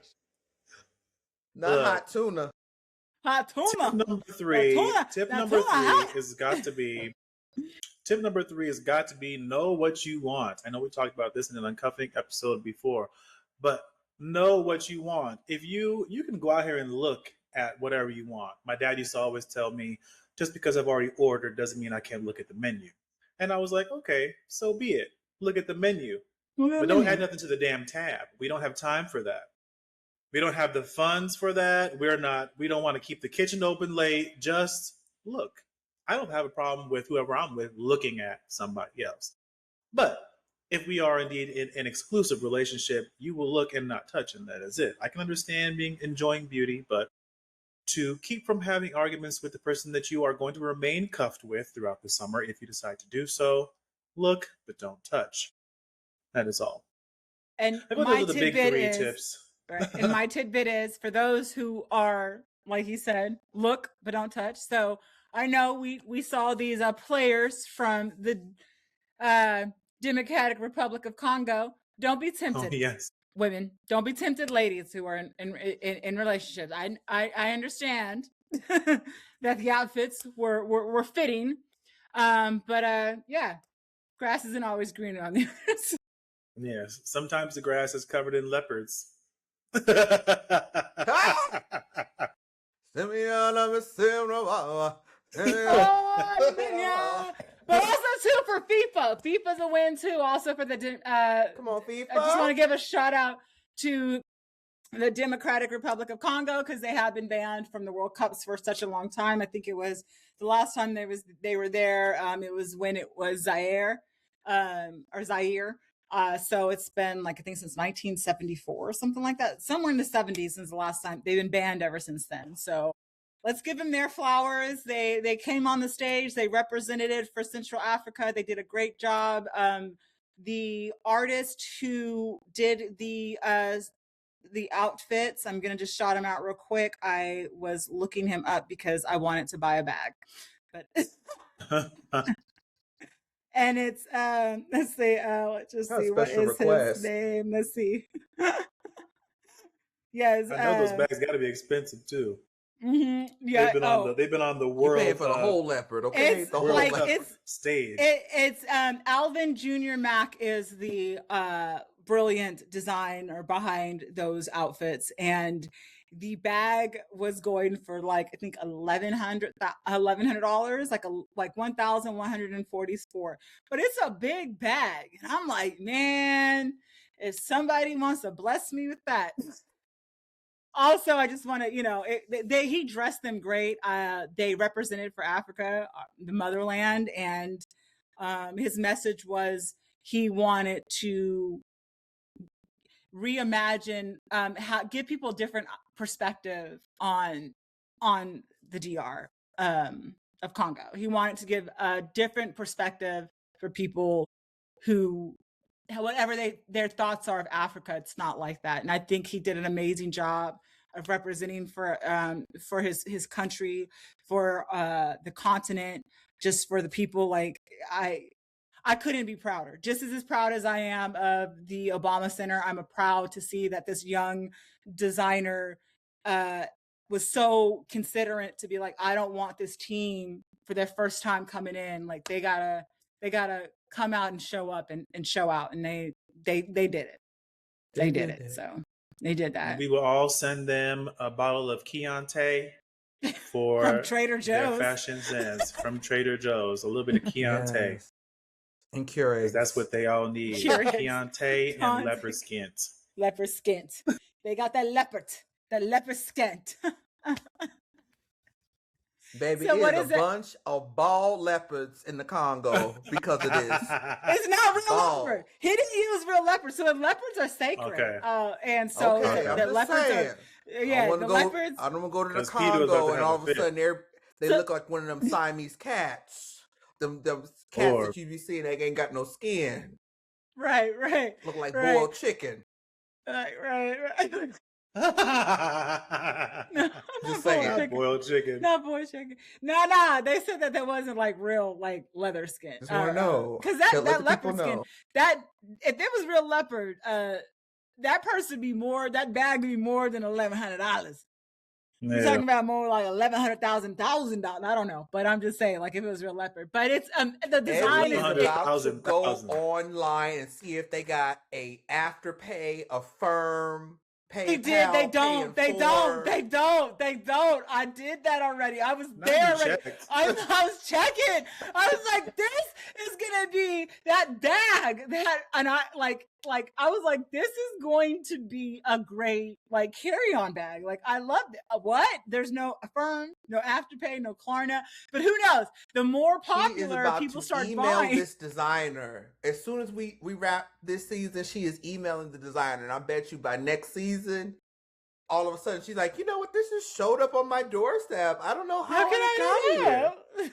[SPEAKER 2] Not
[SPEAKER 3] Look.
[SPEAKER 2] hot tuna.
[SPEAKER 1] Hot
[SPEAKER 3] Tip
[SPEAKER 1] tuna.
[SPEAKER 3] number three.
[SPEAKER 1] Tip number
[SPEAKER 3] Has got to be. Tip number 3 has got to be know what you want. I know we talked about this in an uncuffing episode before, but know what you want. If you can go out here and look at whatever you want. My dad used to always tell me, just because I've already ordered doesn't mean I can't look at the menu. And I was like, okay, so be it. Look at the menu. But don't add nothing to the damn tab. We don't have time for that. We don't have the funds for that. We don't want to keep the kitchen open late. Just look. I don't have a problem with whoever I'm with looking at somebody else. But if we are indeed in an exclusive relationship, you will look and not touch, and that is it. I can understand enjoying beauty, but to keep from having arguments with the person that you are going to remain cuffed with throughout the summer, if you decide to do so, look, but don't touch. That is all.
[SPEAKER 1] And
[SPEAKER 3] those are the big 3 tips.
[SPEAKER 1] Right. And my tidbit is for those who are, like he said, look, but don't touch. So I know we saw these players from the Democratic Republic of Congo. Don't be tempted.
[SPEAKER 3] Oh, yes.
[SPEAKER 1] Women, don't be tempted, ladies who are in relationships. I understand that the outfits were fitting, but yeah, grass isn't always greener on the others.
[SPEAKER 3] Yes, sometimes the grass is covered in leopards.
[SPEAKER 1] But also too for FIFA. FIFA's a win too. Also for the
[SPEAKER 2] come on, FIFA.
[SPEAKER 1] I just want to give a shout out to the Democratic Republic of Congo because they have been banned from the World Cups for such a long time. I think it was the last time they were there. It was when it was Zaire. So it's been like I think since 1974 or something like that, somewhere in the 70s since the last time. They've been banned ever since then. So let's give them their flowers. They came on the stage. They represented it for Central Africa. They did a great job. The artist who did the outfits, I'm gonna just shout him out real quick. I was looking him up because I wanted to buy a bag, but. And it's let's see, let's just see what is his name. Let's see. Yes,
[SPEAKER 3] I know those bags got to be expensive too.
[SPEAKER 1] Mm-hmm. Yeah,
[SPEAKER 3] they've been on the world.
[SPEAKER 2] You paying for the whole leopard, okay?
[SPEAKER 1] It's
[SPEAKER 2] the whole
[SPEAKER 1] like
[SPEAKER 2] leopard
[SPEAKER 1] stage. It's Alvin Jr. Mack is the brilliant designer behind those outfits, and the bag was going for like I think $1,100, like $1,144. But it's a big bag, and I'm like, man, if somebody wants to bless me with that. Also, I just want to, he dressed them great. They represented for Africa, the motherland, and his message was he wanted to reimagine, give people a different perspective on the DR of Congo. He wanted to give a different perspective for people who, whatever their thoughts are of Africa, it's not like that. And I think he did an amazing job of representing for his country, for the continent, just for the people. Like I couldn't be prouder. Just as proud as I am of the Obama Center, I'm proud to see that this young designer was so considerate to be like, I don't want this team for their first time coming in. Like they gotta come out and show up and show out, and they did it. They did it. So they did that.
[SPEAKER 3] We will all send them a bottle of Chianti for
[SPEAKER 1] from Trader Joe's.
[SPEAKER 3] Their fashion sense from Trader Joe's. A little bit of Chianti.
[SPEAKER 2] Yes. And Keurig.
[SPEAKER 3] That's what they all need. Chianti and leopard skint.
[SPEAKER 1] Leopard skint. They got that leopard skint.
[SPEAKER 2] Baby, so it's a bunch of bald leopards in the Congo because of this.
[SPEAKER 1] It's not real leopard. He didn't use real leopards, so the leopards are sacred.
[SPEAKER 3] Okay.
[SPEAKER 1] And so the leopards are. Yeah, the leopards.
[SPEAKER 2] I don't want to go to the Congo and all of a sudden they look like one of them Siamese cats. them cats that you be seeing that ain't got no skin.
[SPEAKER 1] Right.
[SPEAKER 2] Look like boiled chicken.
[SPEAKER 1] Right. No,
[SPEAKER 2] Just saying.
[SPEAKER 3] Not boiled chicken.
[SPEAKER 1] Not boiled chicken. No. They said that wasn't like real, like leather skin.
[SPEAKER 2] Just want to know
[SPEAKER 1] because that leopard skin. That if it was real leopard, that bag would be more than $1,100. You're talking about more like $1,100,000. I don't know, but I'm just saying, like if it was real leopard. But it's the design is
[SPEAKER 2] about to go online and see if they got a Afterpay, a Firm.
[SPEAKER 1] They did. They don't. I did that already. I was there already. I was checking. I was like, this is gonna be that bag and I I was like, this is going to be a great like carry-on bag. Like I loved it. What? There's no Affirm, no Afterpay, no Klarna. But who knows? The more popular people start buying.
[SPEAKER 2] This designer as soon as we wrap this season. She is emailing the designer, and I bet you by next season, all of a sudden she's like, you know what? This just showed up on my doorstep. I don't know how it got here.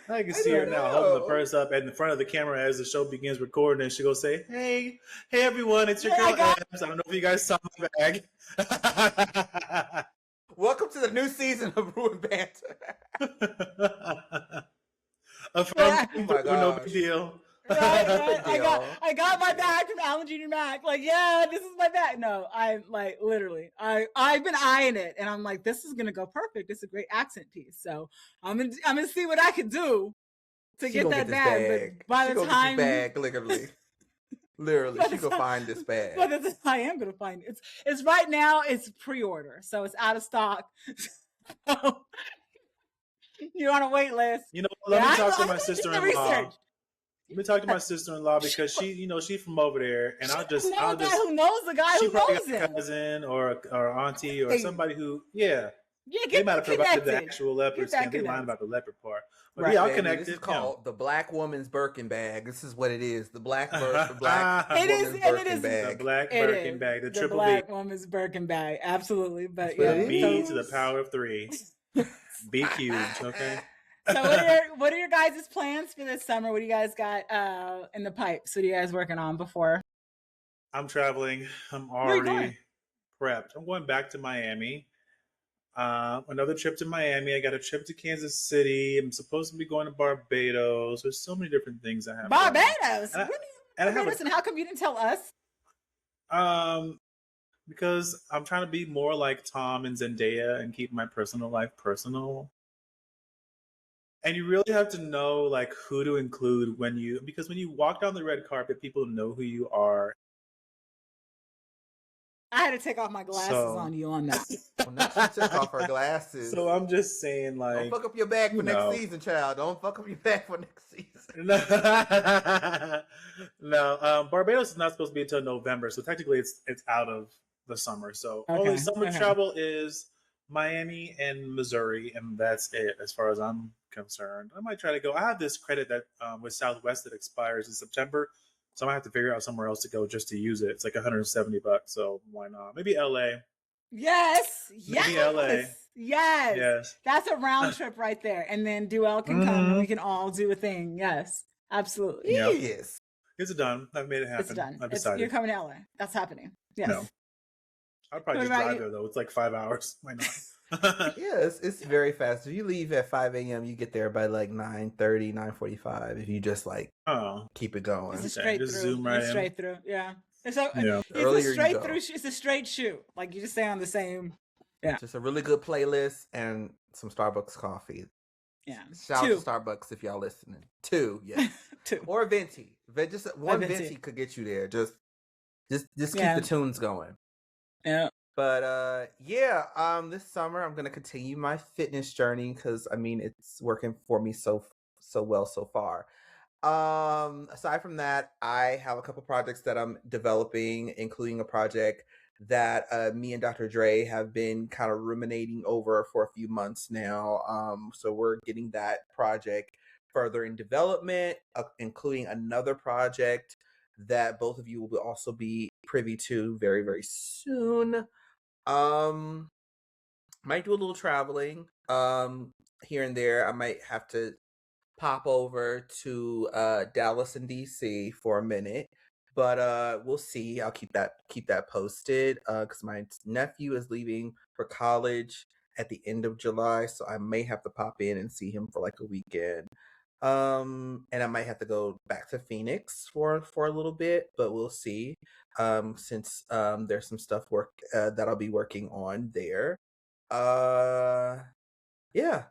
[SPEAKER 3] I can see her now holding the purse up in front of the camera as the show begins recording, and she go say, "Hey everyone, it's your girl Abs. I don't know if you guys saw my bag."
[SPEAKER 2] Welcome to the new season of Brew and Banter.
[SPEAKER 3] Oh my God, no big deal.
[SPEAKER 1] Right. I got my bag from Alan Jr. Mac. Like, yeah, this is my bag. No, I like literally. I've been eyeing it, and I'm like, this is gonna go perfect. It's a great accent piece. So I'm gonna see what I can do to get that bag. But by the time
[SPEAKER 2] bag, literally, she gonna find this bag.
[SPEAKER 1] But I am gonna find it. It's right now. It's pre-order, so it's out of stock. So, you're on a wait list.
[SPEAKER 3] You know, let me talk to my sister-in-law. Let me talk to my sister-in-law because she's from over there, and I'll just
[SPEAKER 1] who knows the guy who knows him.
[SPEAKER 3] A cousin or auntie or somebody who they might have provided the actual leopard skin. They lied about the leopard part, but right, I'll connect it.
[SPEAKER 2] This is called the Black Woman's Birkin bag. This is what it is. The Black Woman's Birkin bag.
[SPEAKER 3] The Black Birkin bag. The triple
[SPEAKER 1] Black Woman's Birkin bag. Absolutely, but
[SPEAKER 3] B to the power of 3. B cubed. Okay.
[SPEAKER 1] So what are your guys' plans for this summer? What do you guys got in the pipes? What are you guys working on before?
[SPEAKER 3] I'm traveling. I'm already prepped. I'm going back to Miami. Another trip to Miami. I got a trip to Kansas City. I'm supposed to be going to Barbados. There's so many different things I have.
[SPEAKER 1] Barbados? And how come you didn't tell us?
[SPEAKER 3] Because I'm trying to be more like Tom and Zendaya and keep my personal life personal. And you really have to know like who to include because when you walk down the red carpet, people know who you are.
[SPEAKER 1] I had to take off my glasses on you on that.
[SPEAKER 2] Well, now she took off her glasses.
[SPEAKER 3] So I'm just saying, like,
[SPEAKER 2] don't fuck up your bag for next season, child. Don't fuck up your bag for next season.
[SPEAKER 3] No, Barbados is not supposed to be until November, so technically it's out of the summer. So only summer travel is Miami and Missouri, and that's it as far as I'm concerned. I might try to go. I have this credit that with Southwest that expires in September, so I might have to figure out somewhere else to go just to use it. It's like $170, so why not? Maybe LA.
[SPEAKER 1] Yes.
[SPEAKER 3] Maybe LA.
[SPEAKER 1] Yes. That's a round trip right there. And then Duell can come and we can all do a thing. Yes. Absolutely.
[SPEAKER 2] Yep. Yes.
[SPEAKER 3] It's done. I've made it happen.
[SPEAKER 1] It's done.
[SPEAKER 3] I've decided.
[SPEAKER 1] You're coming to LA. That's happening. Yes.
[SPEAKER 3] No. I'd probably just drive there though. It's like 5 hours. Why not?
[SPEAKER 2] Yeah, it's very fast. If you leave at 5 a.m., you get there by like 9:30, 9:45. If you just like keep it going.
[SPEAKER 1] It's a straight through.
[SPEAKER 3] Zoom right in.
[SPEAKER 1] Straight through. Yeah. It's a straight shoot. Like you just stay on the same. Yeah.
[SPEAKER 2] Just a really good playlist and some Starbucks coffee.
[SPEAKER 1] Yeah.
[SPEAKER 2] Shout out to Starbucks if y'all listening. 2, yes. 2. Or Venti. Just one Venti could get you there. Just keep the tunes going.
[SPEAKER 1] Yeah.
[SPEAKER 2] But this summer I'm gonna continue my fitness journey because I mean it's working for me so well so far. Aside from that, I have a couple projects that I'm developing, including a project that me and Dr. Dre have been kind of ruminating over for a few months now. So we're getting that project further in development, including another project that both of you will also be privy to very, very soon. Might do a little traveling here and there. I might have to pop over to Dallas and DC for a minute. But we'll see. I'll keep that posted because my nephew is leaving for college at the end of July, so I may have to pop in and see him for like a weekend. And I might have to go back to Phoenix for a little bit, but we'll see. Since there's some stuff that I'll be working on there. Yeah,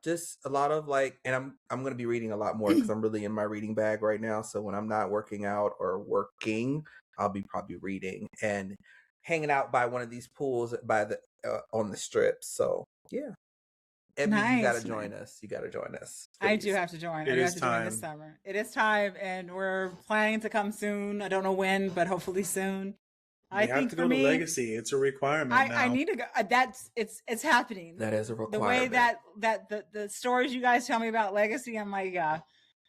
[SPEAKER 2] just a lot of like, and I'm gonna be reading a lot more because I'm really in my reading bag right now. So when I'm not working out or working, I'll be probably reading and hanging out by one of these pools by the on the strip. So yeah, Ebby, you gotta join us. You gotta join us.
[SPEAKER 1] I do have to join. I have to join this summer. It is time, and we're planning to come soon. I don't know when, but hopefully soon.
[SPEAKER 3] I think to go to Legacy. It's a requirement now.
[SPEAKER 1] I need to go. It's happening.
[SPEAKER 2] That is a requirement.
[SPEAKER 1] The way that the stories you guys tell me about Legacy, I'm like,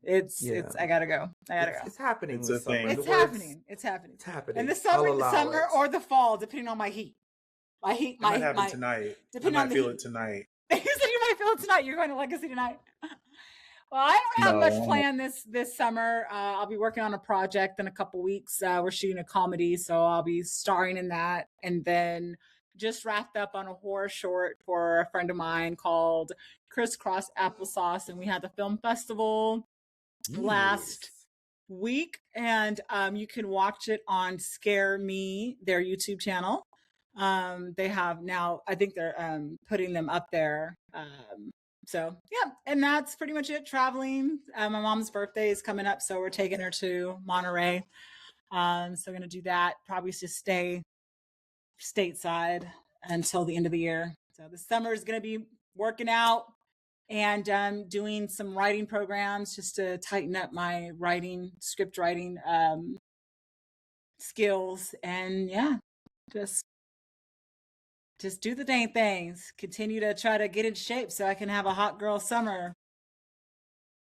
[SPEAKER 1] it's I gotta go.
[SPEAKER 2] It's happening.
[SPEAKER 3] It's a thing.
[SPEAKER 1] It's happening. It's happening. In the summer or the fall, depending on my heat. It might happen
[SPEAKER 3] tonight. I might feel it tonight.
[SPEAKER 1] You said you might feel it tonight. You're going to Legacy tonight. Well, I don't have much planned this summer. I'll be working on a project in a couple weeks. We're shooting a comedy, so I'll be starring in that. And then just wrapped up on a horror short for a friend of mine called Crisscross Applesauce, and we had the film festival last week, and you can watch it on Scare Me, their YouTube channel. They have now, I think they're putting them up there. So yeah, and that's pretty much it. Traveling. My mom's birthday is coming up, so we're taking her to Monterey. So we're gonna do that. Probably just stay stateside until the end of the year. So the summer is gonna be working out and doing some writing programs just to tighten up my script writing skills. And yeah, just do the dang things. Continue to try to get in shape so I can have a hot girl summer.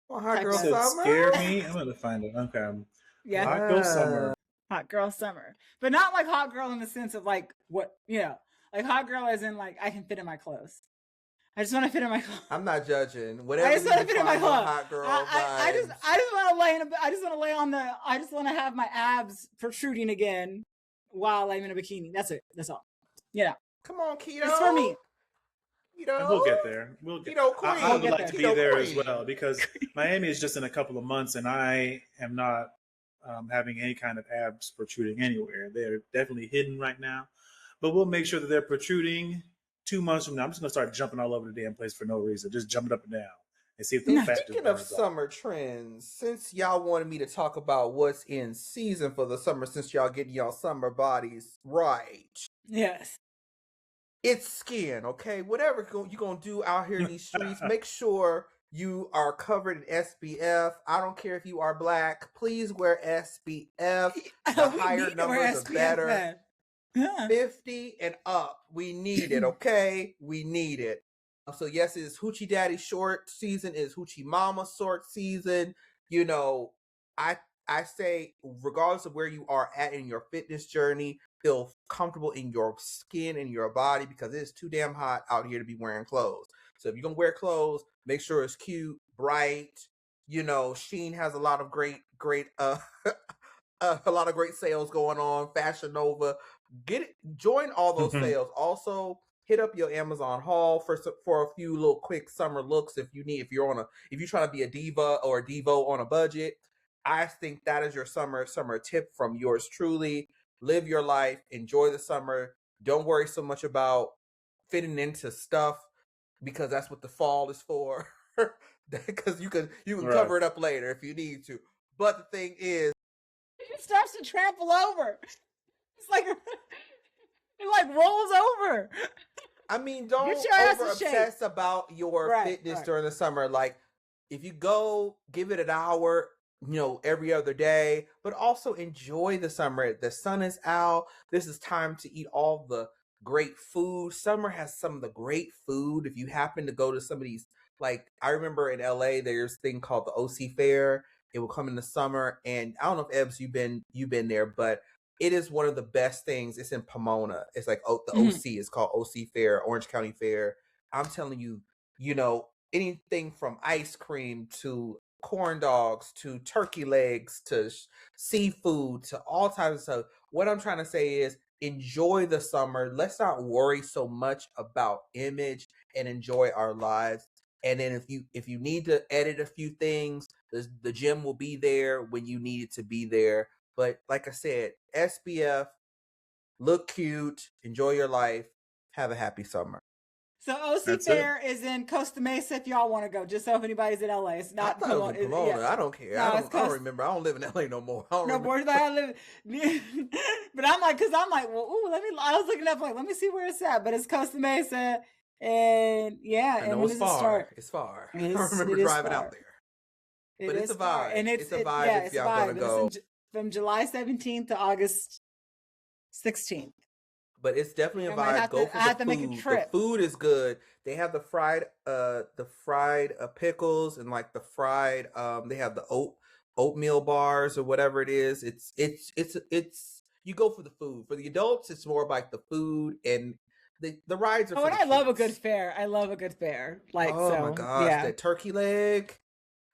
[SPEAKER 2] Well, hot girl summer?
[SPEAKER 3] Scare me? I'm going to find it. Okay.
[SPEAKER 1] Yeah.
[SPEAKER 3] Hot girl summer.
[SPEAKER 1] Hot girl summer. But not like hot girl in the sense of like what, like hot girl as in like I can fit in my clothes. I just want to fit in my clothes.
[SPEAKER 2] I'm not judging. Whatever.
[SPEAKER 1] I just want to fit in my clothes.
[SPEAKER 2] Hot girl
[SPEAKER 1] I just want to lay I just want to have my abs protruding again while I'm in a bikini. That's it. That's all. Yeah.
[SPEAKER 2] Come on, Keto.
[SPEAKER 1] It's for me.
[SPEAKER 3] And we'll get there. I would like to be there as well because Miami is just in a couple of months, and I am not having any kind of abs protruding anywhere. They're definitely hidden right now, but we'll make sure that they're protruding 2 months from now. I'm just going to start jumping all over the damn place for no reason, just jumping up and down and see if the fat.
[SPEAKER 2] Speaking of summer trends, since y'all wanted me to talk about what's in season for the summer, since y'all getting y'all summer bodies right.
[SPEAKER 1] Yes.
[SPEAKER 2] It's skin, okay? Whatever you're going to do out here in these streets, make sure you are covered in SPF. I don't care if you are black. Please wear SPF. The higher numbers are better. Yeah. 50 and up. We need it, okay? We need it. So yes, it's Hoochie Daddy short season. It's Hoochie Mama short season. I say, regardless of where you are at in your fitness journey, feel comfortable in your skin and your body because it is too damn hot out here to be wearing clothes. So if you're gonna wear clothes, make sure it's cute, bright. Shein has a lot of great a lot of great sales going on. Fashion Nova, join all those sales. Also, hit up your Amazon haul for a few little quick summer looks if you're trying to be a diva or a devo on a budget. I think that is your summer tip from yours truly. Live your life, enjoy the summer. Don't worry so much about fitting into stuff because that's what the fall is for. Because you can cover it up later if you need to. But the thing is,
[SPEAKER 1] it starts to trample over. It's like it rolls over.
[SPEAKER 2] I mean, don't over obsess about your fitness during the summer. Like if you go, give it an hour. Every other day, but also enjoy the summer. The sun is out. This is time to eat all the great food. Summer has some of the great food. If you happen to go to some of these, like I remember in LA, there's a thing called the OC Fair. It will come in the summer, and I don't know if Ebbs, you've been there, but it is one of the best things. It's in Pomona. It's like the OC is called OC Fair, Orange County Fair. I'm telling you, anything from ice cream to corn dogs to turkey legs to seafood to all types of stuff. What I'm trying to say is enjoy the summer. Let's not worry so much about image and enjoy our lives. And then if you need to edit a few things, the gym will be there when you need it to be there. But like I said, SPF, look cute, enjoy your life, have a happy summer.
[SPEAKER 1] So OC Fair is in Costa Mesa if y'all want to go. Just so if anybody's in LA, it's not
[SPEAKER 2] Pomona. Yeah. I don't care.
[SPEAKER 1] No,
[SPEAKER 2] I don't remember. I don't live in LA no more. I don't
[SPEAKER 1] no more. I live, but I'm like, well, ooh, I was looking up like, let me see where it's at. But it's Costa Mesa, and yeah,
[SPEAKER 2] I know
[SPEAKER 1] and
[SPEAKER 2] it's far. It's far. I remember driving out there. But it's a vibe. And it's a vibe if y'all gonna go.
[SPEAKER 1] From July 17th to August 16th.
[SPEAKER 2] But it's definitely a vibe. Go for the food. Make a trip. The food is good. They have the fried pickles and like the fried they have the oatmeal bars or whatever it is. It's you go for the food. For the adults, it's more like the food and the rides are.
[SPEAKER 1] Oh, and I love a good fair. I love a good fair. Like,
[SPEAKER 2] oh my gosh, yeah. That turkey leg.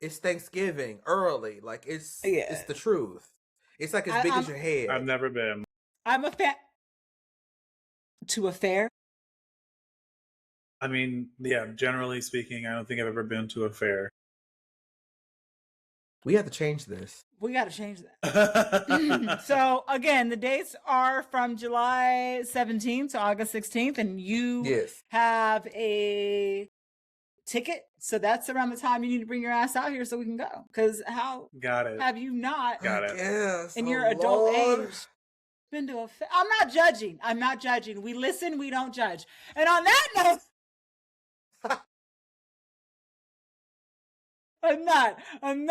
[SPEAKER 2] It's Thanksgiving early. Like it's the truth. It's like as big as your head.
[SPEAKER 3] I've never been.
[SPEAKER 1] I'm a fan. To a fair?
[SPEAKER 3] I mean, yeah, generally speaking, I don't think I've ever been to a fair.
[SPEAKER 2] We have to change this.
[SPEAKER 1] We got to change that. So, again, the dates are from July 17th to August 16th, and you have a ticket. So that's around the time you need to bring your ass out here so we can go. Because how have you not in your adult age been to a I'm not judging. We listen, we don't judge. And on that note, I'm not. I'm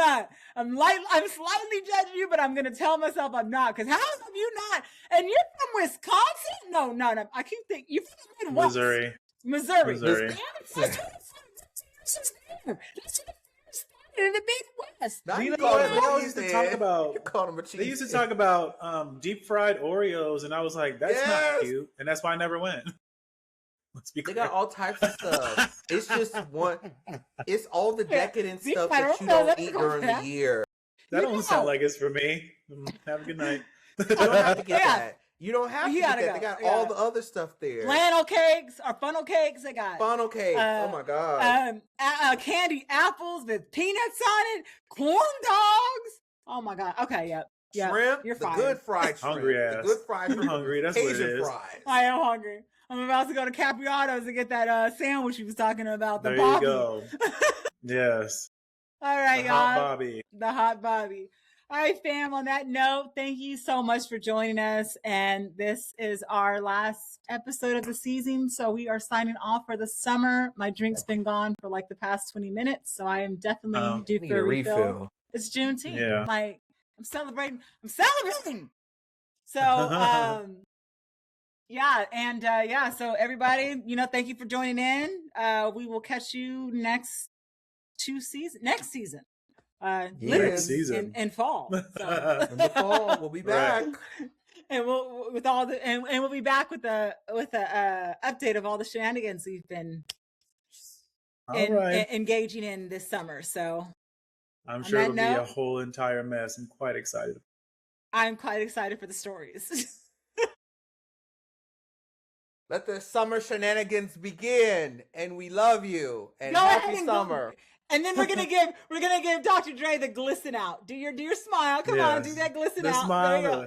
[SPEAKER 1] slightly judging you, but I'm gonna tell myself I'm not. Because how have you not? And you're from Wisconsin? No. I keep thinking you're from
[SPEAKER 3] Missouri.
[SPEAKER 1] In the Midwest.
[SPEAKER 3] They used to talk about deep fried Oreos, and I was like, that's not cute. And that's why I never went. Let's be clear.
[SPEAKER 2] They got all types of stuff. It's just it's all the decadent stuff that you don't eat during the year.
[SPEAKER 3] That don't sound like it's for me. Have a good night.
[SPEAKER 2] You don't have to get that. You don't have to get that. They got all the other stuff there.
[SPEAKER 1] Flannel cakes or funnel cakes. They got
[SPEAKER 2] funnel cakes. Oh my god.
[SPEAKER 1] Candy apples with peanuts on it. Corn dogs. Oh my god. Okay. Yep.
[SPEAKER 2] Shrimp.
[SPEAKER 1] You're
[SPEAKER 2] the good fried shrimp.
[SPEAKER 3] Hungry ass.
[SPEAKER 2] The good fried shrimp.
[SPEAKER 3] Hungry. That's what it is.
[SPEAKER 2] Fries.
[SPEAKER 1] I am hungry. I'm about to go to Capriato's to get that sandwich you was talking about.
[SPEAKER 3] There you go. Yes.
[SPEAKER 1] All right, y'all.
[SPEAKER 3] Hot Bobby.
[SPEAKER 1] The hot Bobby. All right, fam, on that note, thank you so much for joining us. And this is our last episode of the season. So we are signing off for the summer. My drink's been gone for like the past 20 minutes. So I am definitely due for a refill. It's Juneteenth.
[SPEAKER 3] Yeah.
[SPEAKER 1] Like, I'm celebrating. So, so everybody, thank you for joining in. We will catch you next season. Next season in fall. So.
[SPEAKER 2] In the fall, we'll be back,
[SPEAKER 1] and we'll be back with a update of all the shenanigans we've been engaging in this summer. So
[SPEAKER 3] I'm sure it'll be a whole entire mess. I'm quite excited.
[SPEAKER 1] I'm quite excited for the stories.
[SPEAKER 2] Let the summer shenanigans begin, and we love you. And happy summer.
[SPEAKER 1] And then we're gonna give Dr. Dre the glisten out. Do your smile. Come on, do that glisten out.
[SPEAKER 3] Smile.